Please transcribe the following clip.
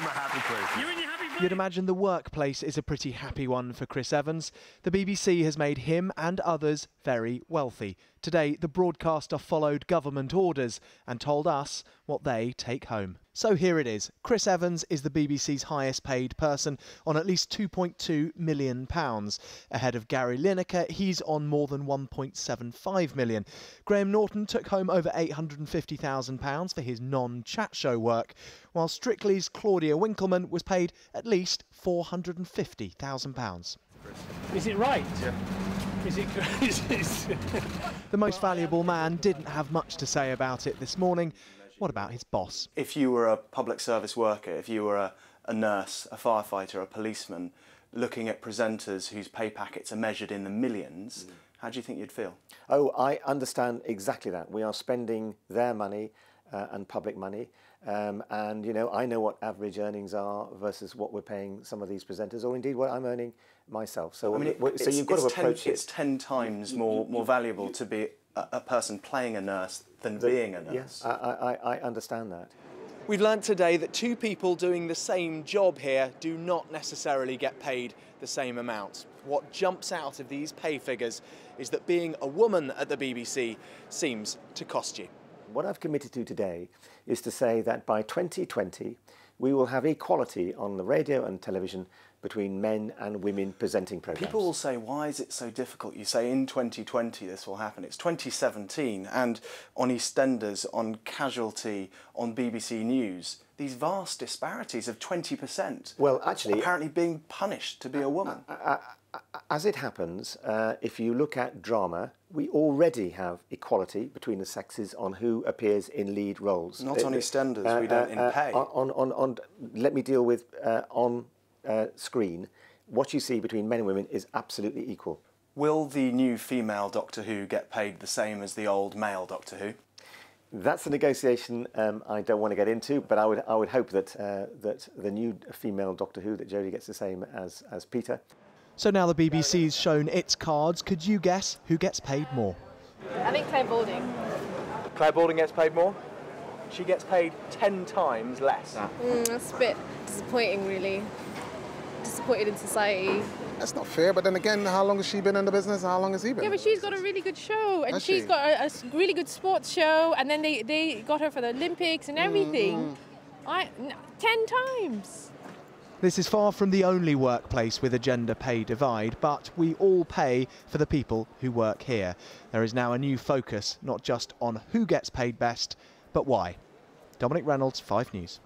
in my happy place. You're in your happy place. You'd imagine the workplace is a pretty happy one for Chris Evans. The BBC has made him and others very wealthy. Today, the broadcaster followed government orders and told us what they take home. So here it is. Chris Evans is the BBC's highest paid person on at least £2.2 million. Ahead of Gary Lineker, he's on more than £1.75 million. Graham Norton took home over £850,000 for his non-chat show work, while Strictly's Claudia Winkleman was paid at least £450,000. Is it right? Yeah. Is it? The most valuable man didn't have much to say about it this morning. What about his boss? If you were a public service worker, if you were a nurse, a firefighter, a policeman, looking at presenters whose pay packets are measured in the millions, how do you think you'd feel? Oh, I understand exactly that. We are spending their money and public money. And, you know, I know what average earnings are versus what we're paying some of these presenters, or indeed what I'm earning myself. So, I mean, so you've got to approach it. It's 10 times more valuable to be a person playing a nurse than being a nurse. Yes, I understand that. We've learnt today that two people doing the same job here do not necessarily get paid the same amount. What jumps out of these pay figures is that being a woman at the BBC seems to cost you. What I've committed to today is to say that by 2020 we will have equality on the radio and television between men and women presenting programmes. People will say, why is it so difficult? You say in 2020 this will happen. It's 2017, and on EastEnders, on Casualty, on BBC News, these vast disparities of 20%. Well, actually, apparently being punished to be a woman. As it happens, if you look at drama, we already have equality between the sexes on who appears in lead roles. Not on EastEnders, we don't in pay. Let me deal with on screen. What you see between men and women is absolutely equal. Will the new female Doctor Who get paid the same as the old male Doctor Who? That's a negotiation I don't want to get into, but I would hope that that the new female Doctor Who, that Jodie gets the same as Peter. So now the BBC's shown its cards. Could you guess who gets paid more? I think Claire Balding. Claire Balding gets paid more? She gets paid 10 times less. That's a bit disappointing, really. Disappointed in society. That's not fair, but then again, how long has she been in the business? How long has he been? Yeah, but she's got a really good show, and Has she's she? got a really good sports show, and then they got her for the Olympics and everything. 10 times. This is far from the only workplace with a gender pay divide, but we all pay for the people who work here. There is now a new focus, not just on who gets paid best, but why. Dominic Reynolds, 5 News.